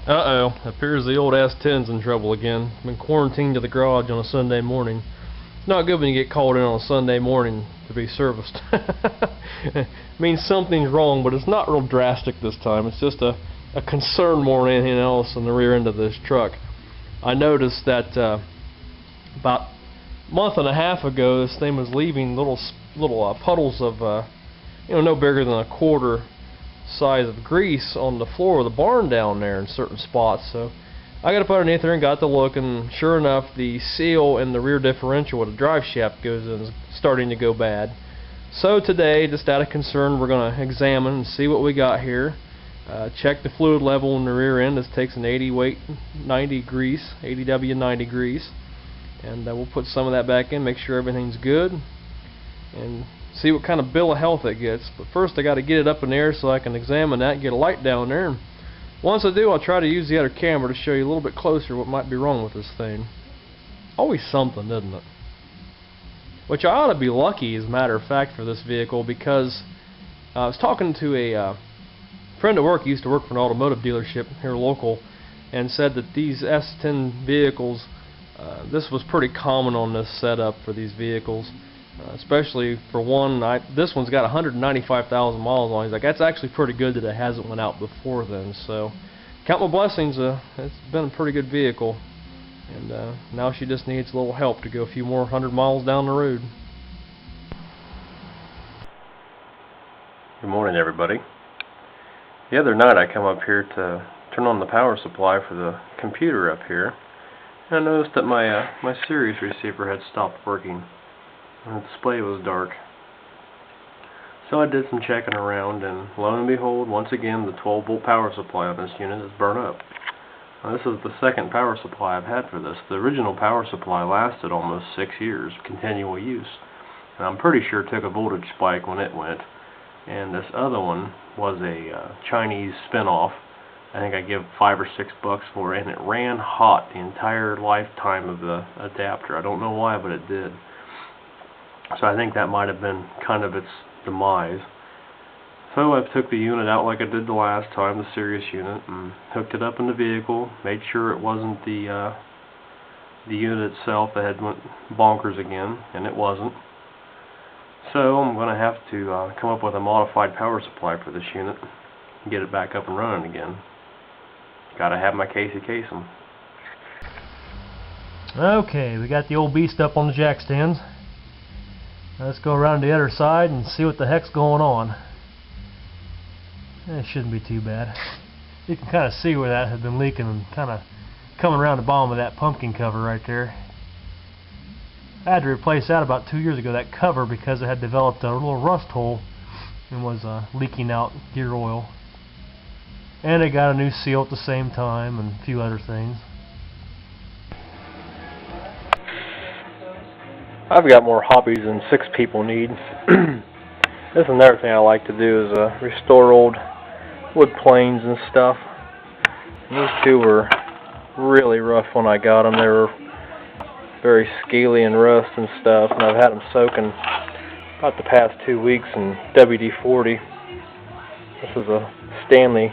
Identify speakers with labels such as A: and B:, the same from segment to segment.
A: Uh-oh, appears the old S10's in trouble again. Been quarantined to the garage on a Sunday morning. It's not good when you get called in on a Sunday morning to be serviced. Means something's wrong, but it's not real drastic this time. It's just a concern more than anything else in the rear end of this truck. I noticed that about a month and a half ago, this thing was leaving little puddles of, no bigger than a quarter size of grease on the floor of the barn down there in certain spots. So I got up underneath there and got to look, and sure enough, the seal in the rear differential where the drive shaft goes in is starting to go bad. So today, just out of concern, we're going to examine and see what we got here. Check the fluid level in the rear end. This takes an 80 weight 90 grease, 80W90 grease, and we'll put some of that back in, make sure everything's good, and see what kind of bill of health it gets. But first I got to get it up in the air so I can examine that and get a light down there. And once I do, I'll try to use the other camera to show you a little bit closer what might be wrong with this thing. Always something, isn't it? Which I ought to be lucky, as a matter of fact, for this vehicle, because I was talking to a friend at work who used to work for an automotive dealership here local, and said that these S10 vehicles, this was pretty common on this setup for these vehicles. Especially for one, this one's got 195,000 miles on it. He's like, that's actually pretty good that it hasn't went out before then. So, count my blessings. It's been a pretty good vehicle, and now she just needs a little help to go a few more 100 miles down the road.
B: Good morning, everybody. The other night I come up here to turn on the power supply for the computer up here, and I noticed that my series receiver had stopped working. The display was dark. So I did some checking around, and lo and behold, once again the 12-volt power supply on this unit is burnt up. Now, this is the second power supply I've had for this. The original power supply lasted almost 6 years, continual use. And I'm pretty sure it took a voltage spike when it went. And this other one was a Chinese spin-off. I think I give $5 or $6 for it, and it ran hot the entire lifetime of the adapter. I don't know why, but it did. So I think that might have been kind of its demise. So I took the unit out like I did the last time, the Sirius unit, and hooked it up in the vehicle, made sure it wasn't the unit itself that had went bonkers again, and it wasn't. So I'm going to have to come up with a modified power supply for this unit and get it back up and running again. Gotta have my Casey Kasem.
A: Okay, we got the old beast up on the jack stands. Let's go around the other side and see what the heck's going on. It shouldn't be too bad. You can kind of see where that has been leaking and kind of coming around the bottom of that pumpkin cover right there. I had to replace that about 2 years ago, that cover, because it had developed a little rust hole and was leaking out gear oil. And I got a new seal at the same time and a few other things.
B: I've got more hobbies than 6 people need. This is another thing I like to do, is restore old wood planes and stuff. And these two were really rough when I got them. They were very scaly and rust and stuff, and I've had them soaking about the past 2 weeks in WD-40. This is a Stanley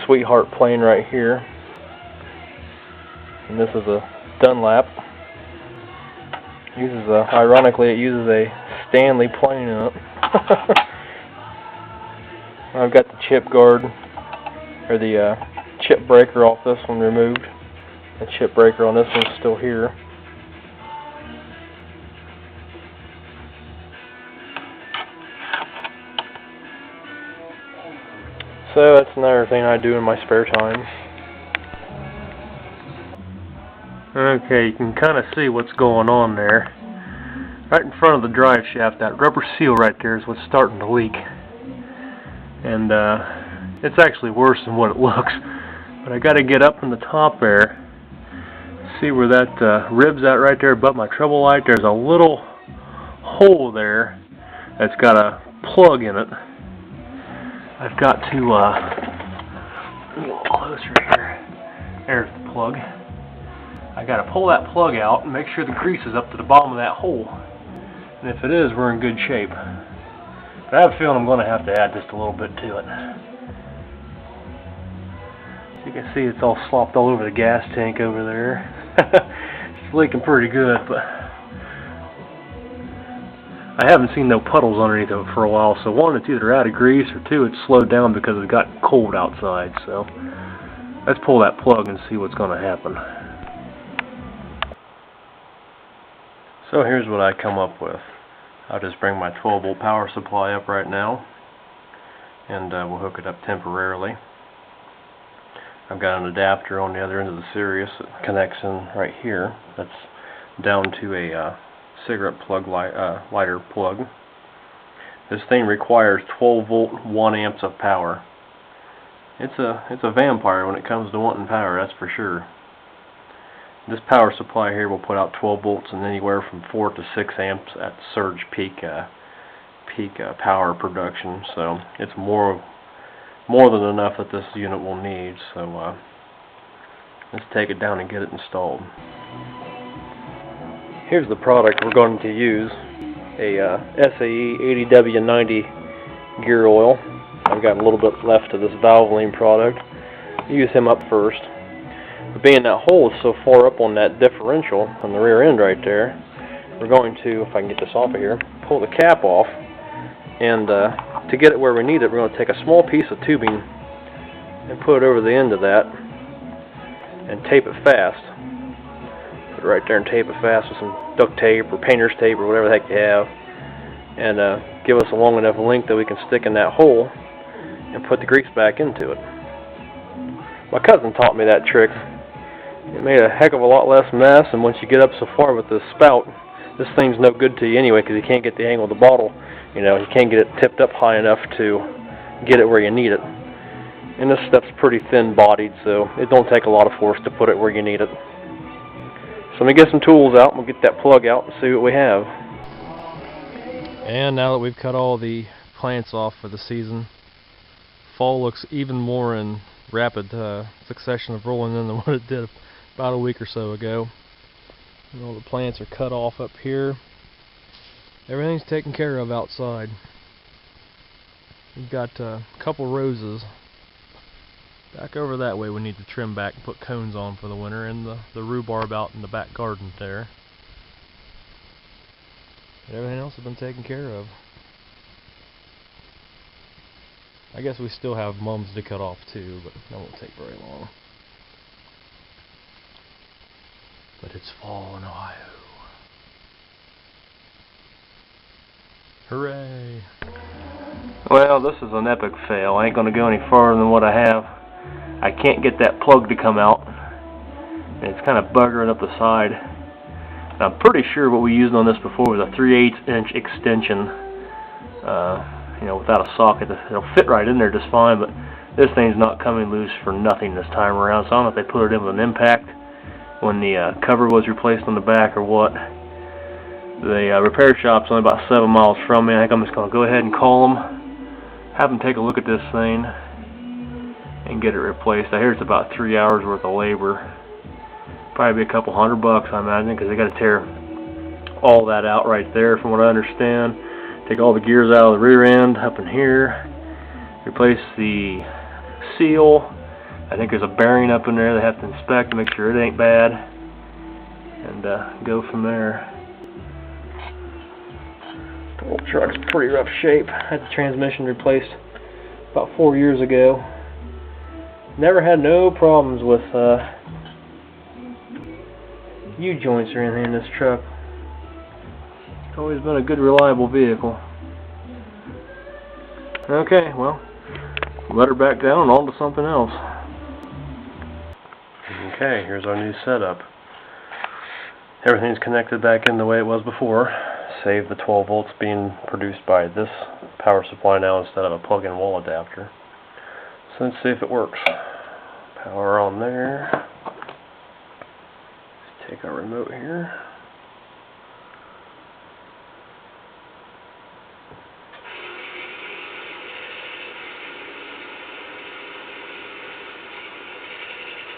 B: Sweetheart plane right here, and this is a Dunlap. Ironically, it uses a Stanley plane in it. I've got the chip guard, or the chip breaker off this one removed. The chip breaker on this one's still here. So that's another thing I do in my spare time. Okay, you can kind of see what's going on there. Right in front of the drive shaft, that rubber seal right there is what's starting to leak. And it's actually worse than what it looks. But I got to get up in the top there. See where that rib's at right there above my trouble light. There's a little hole there that's got a plug in it. I've got to get a little closer here. There's the plug. I got to pull that plug out and make sure the grease is up to the bottom of that hole. And if it is, we're in good shape. But I have a feeling I'm going to have to add just a little bit to it. You can see it's all slopped all over the gas tank over there. It's leaking pretty good, but I haven't seen no puddles underneath of it for a while, so one, it's either out of grease, or two, it's slowed down because it's gotten cold outside. So let's pull that plug and see what's going to happen. So here's what I come up with. I'll just bring my 12-volt power supply up right now, and we'll hook it up temporarily. I've got an adapter on the other end of the Sirius that connects in right here. That's down to a cigarette plug lighter plug. This thing requires 12-volt 1 amps of power. It's a vampire when it comes to wanting power, that's for sure. This power supply here will put out 12 volts and anywhere from 4 to 6 amps at surge peak power production. So it's more than enough that this unit will need. So let's take it down and get it installed. Here's the product we're going to use, a SAE 80W90 gear oil. I've got a little bit left of this Valvoline product. Use him up first. But being that hole is so far up on that differential on the rear end right there, we're going to, if I can get this off of here, pull the cap off, and to get it where we need it, we're going to take a small piece of tubing and put it over the end of that and tape it fast. Put it right there and tape it fast with some duct tape or painter's tape or whatever the heck you have, and give us a long enough length that we can stick in that hole and put the grease back into it. My cousin taught me that trick. It made a heck of a lot less mess, and once you get up so far with this spout, this thing's no good to you anyway because you can't get the angle of the bottle. You know, you can't get it tipped up high enough to get it where you need it. And this stuff's pretty thin bodied, so it don't take a lot of force to put it where you need it. So let me get some tools out and we'll get that plug out and see what we have.
A: And now that we've cut all the plants off for the season, fall looks even more in rapid succession of rolling in than what it did about a week or so ago. And all the plants are cut off up here. Everything's taken care of outside. We've got a couple roses. Back over that way we need to trim back and put cones on for the winter, and the rhubarb out in the back garden there. But everything else has been taken care of. I guess we still have mums to cut off too, but that won't take very long. But it's fall in Ohio. Hooray!
B: Well, this is an epic fail. I ain't gonna go any farther than what I have. I can't get that plug to come out, and it's kind of buggering up the side. And I'm pretty sure what we used on this before was a 3/8 inch extension. You know, without a socket, it'll fit right in there just fine, but this thing's not coming loose for nothing this time around. So I don't know if they put it in with an impact when the cover was replaced on the back or what. The repair shop's only about 7 miles from me. I think I'm just going to go ahead and call them, have them take a look at this thing, and get it replaced. I hear it's about 3 hours worth of labor. Probably be a couple $100, I imagine, because they got to tear all that out right there, from what I understand. Take all the gears out of the rear end up in here, replace the seal. I think there's a bearing up in there they have to inspect to make sure it ain't bad, and go from there. The old truck's in pretty rough shape. I had the transmission replaced about 4 years ago. Never had no problems with U-joints or anything in this truck. It's always been a good, reliable vehicle. Okay, well, let her back down and on to something else. Okay, here's our new setup. Everything's connected back in the way it was before, save the 12 volts being produced by this power supply now instead of a plug-in wall adapter. So let's see if it works. Power on there. Let's take our remote here.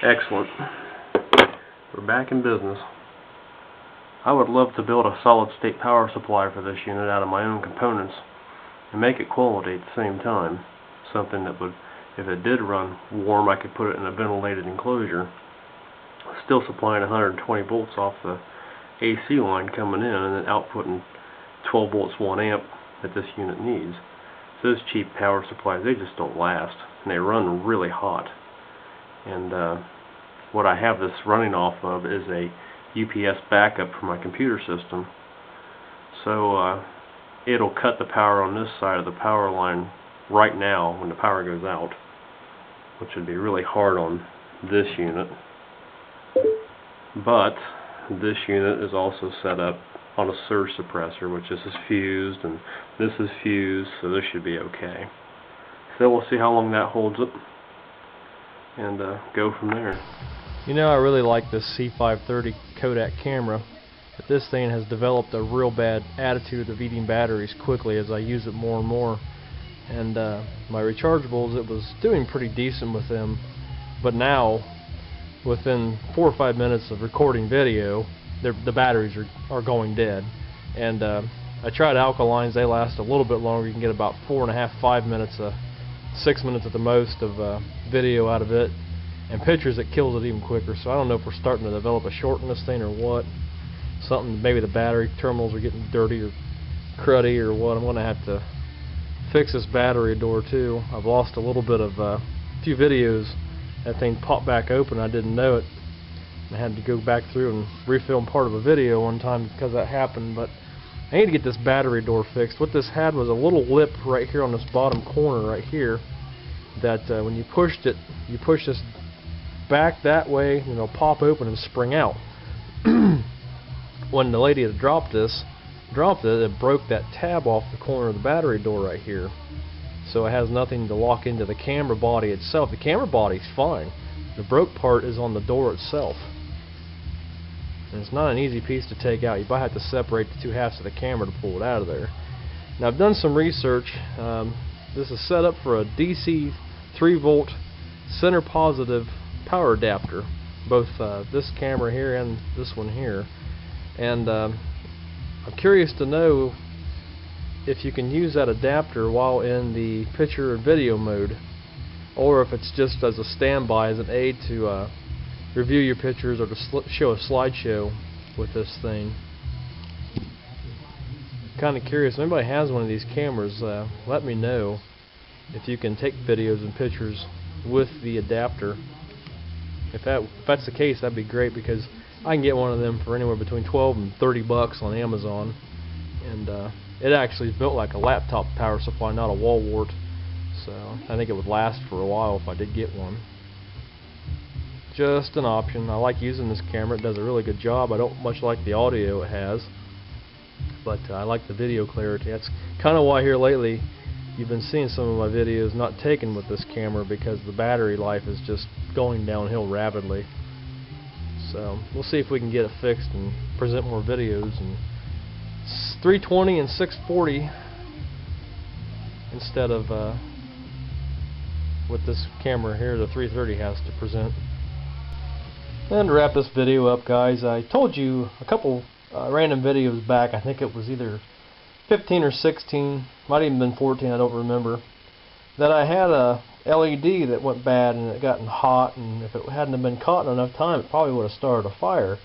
B: Excellent. We're back in business. I would love to build a solid state power supply for this unit out of my own components and make it quality at the same time. Something that would if it did run warm, I could put it in a ventilated enclosure, still supplying 120 volts off the AC line coming in, and then outputting 12 volts 1 amp that this unit needs. So those cheap power supplies, they just don't last, and they run really hot. And what I have this running off of is a UPS backup for my computer system. So it'll cut the power on this side of the power line right now when the power goes out, which would be really hard on this unit. But this unit is also set up on a surge suppressor, which is fused, and this is fused, so this should be okay. So we'll see how long that holds it, and go from there.
A: You know, I really like this C530 Kodak camera, but this thing has developed a real bad attitude of eating batteries quickly as I use it more and more. And my rechargeables, it was doing pretty decent with them, but now within 4 or 5 minutes of recording video, the batteries are going dead. And I tried alkalines, they last a little bit longer. You can get about 4.5, 5 minutes, 6 minutes at the most of video out of it, and pictures, it kills it even quicker. So I don't know if we're starting to develop a short in this thing or what. Something, maybe the battery terminals are getting dirty or cruddy or what. I'm going to have to fix this battery door too. I've lost a little bit of a few videos. That thing popped back open, I didn't know it. I had to go back through and refilm part of a video one time because that happened. But I need to get this battery door fixed. What this had was a little lip right here on this bottom corner right here that when you pushed it, you push this back that way and it'll pop open and spring out. When the lady had dropped it, it broke that tab off the corner of the battery door right here. So it has nothing to lock into the camera body itself. The camera body's fine. The broke part is on the door itself. And it's not an easy piece to take out. You might have to separate the two halves of the camera to pull it out of there. Now I've done some research. This is set up for a DC 3-volt center positive power adapter. Both this camera here and this one here. And I'm curious to know if you can use that adapter while in the picture and video mode, or if it's just as a standby, as an aid to review your pictures or to show a slideshow with this thing. Kind of curious. If anybody has one of these cameras, let me know if you can take videos and pictures with the adapter. If that's the case, that'd be great, because I can get one of them for anywhere between $12 and $30 on Amazon, and it actually is built like a laptop power supply, not a wall wart. So I think it would last for a while if I did get one. Just an option. I like using this camera. It does a really good job. I don't much like the audio it has, but I like the video clarity. That's kind of why here lately you've been seeing some of my videos not taken with this camera, because the battery life is just going downhill rapidly. So we'll see if we can get it fixed and present more videos in 320 and 640 instead of what this camera here, the 330, has to present. And to wrap this video up, guys, I told you a couple random videos back, I think it was either 15 or 16, might even been 14, I don't remember, that I had a LED that went bad and it gotten hot, and if it hadn't have been caught in enough time, it probably would have started a fire.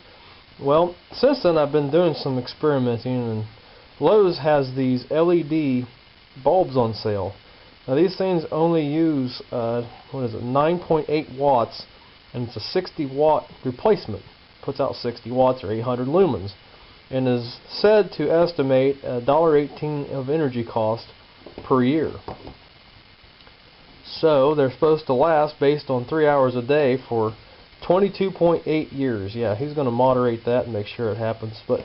A: Well, since then I've been doing some experimenting, and Lowe's has these LED bulbs on sale. Now these things only use 9.8 watts, and it's a 60 watt replacement. Puts out 60 watts or 800 lumens, and is said to estimate $1.18 of energy cost per year. So they're supposed to last, based on 3 hours a day, for 22.8 years. Yeah, he's going to moderate that and make sure it happens. But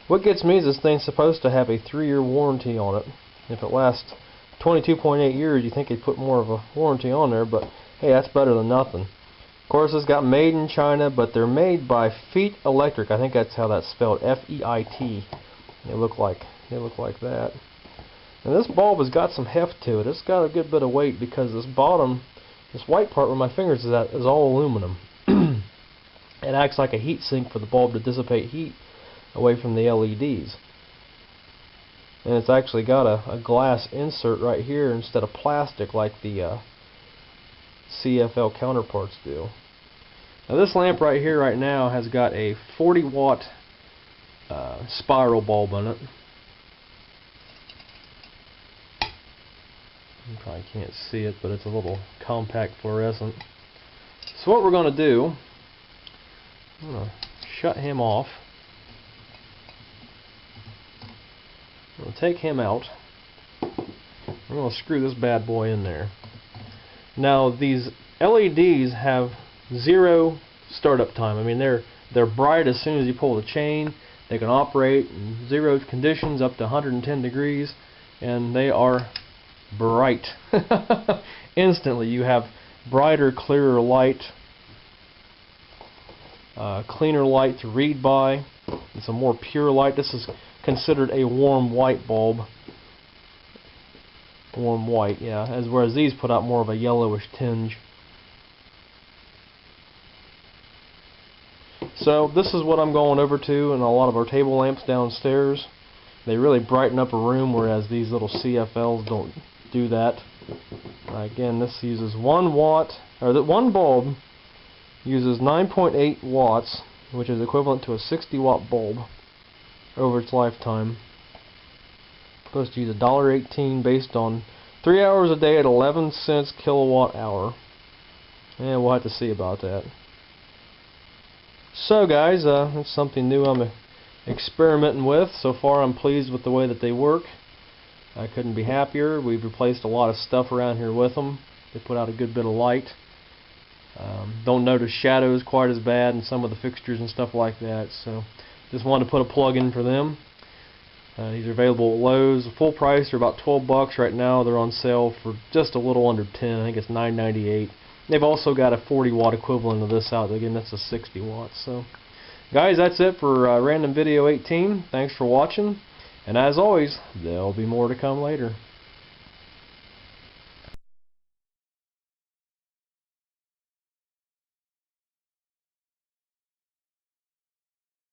A: what gets me is this thing's supposed to have a 3-year warranty on it. If it lasts 22.8 years, you think they'd put more of a warranty on there, but hey, that's better than nothing. Of course, it's got made in China, but they're made by Feet Electric. I think that's how that's spelled, F-E-I-T. They look like that. And this bulb has got some heft to it. It's got a good bit of weight, because this bottom, this white part where my fingers is at, is all aluminum. It acts like a heat sink for the bulb to dissipate heat away from the LEDs. And it's actually got a glass insert right here instead of plastic like the CFL counterparts do. Now this lamp right here right now has got a 40 watt spiral bulb in it. You probably can't see it, but it's a little compact fluorescent. So what we're going to do, I'm going to shut him off. I'm going to take him out. I'm going to screw this bad boy in there. Now these LEDs have 0 startup time. I mean they're bright as soon as you pull the chain. They can operate in 0 conditions up to 110 degrees, and they are bright. Instantly you have brighter, clearer light, cleaner light to read by. It's a more pure light. This is considered a warm white bulb. Warm white, yeah, whereas these put out more of a yellowish tinge. So this is what I'm going over to in a lot of our table lamps downstairs. They really brighten up a room, whereas these little CFLs don't do that. Again, this uses 1 watt, or that one bulb uses 9.8 watts, which is equivalent to a 60 watt bulb over its lifetime. Supposed to use $1.18 based on 3 hours a day at 11 cents kilowatt hour. And we'll have to see about that. So guys, that's something new I'm experimenting with. So far I'm pleased with the way that they work. I couldn't be happier. We've replaced a lot of stuff around here with them. They put out a good bit of light. Don't notice shadows quite as bad in some of the fixtures and stuff like that. So just wanted to put a plug in for them. These are available at Lowe's. The full price are about 12 bucks right now. They're on sale for just a little under 10. I think it's $9.98. They've also got a 40 watt equivalent of this out. Again, that's a 60 watts. So, guys, that's it for Random Video 18. Thanks for watching. And as always, there'll be more to come later.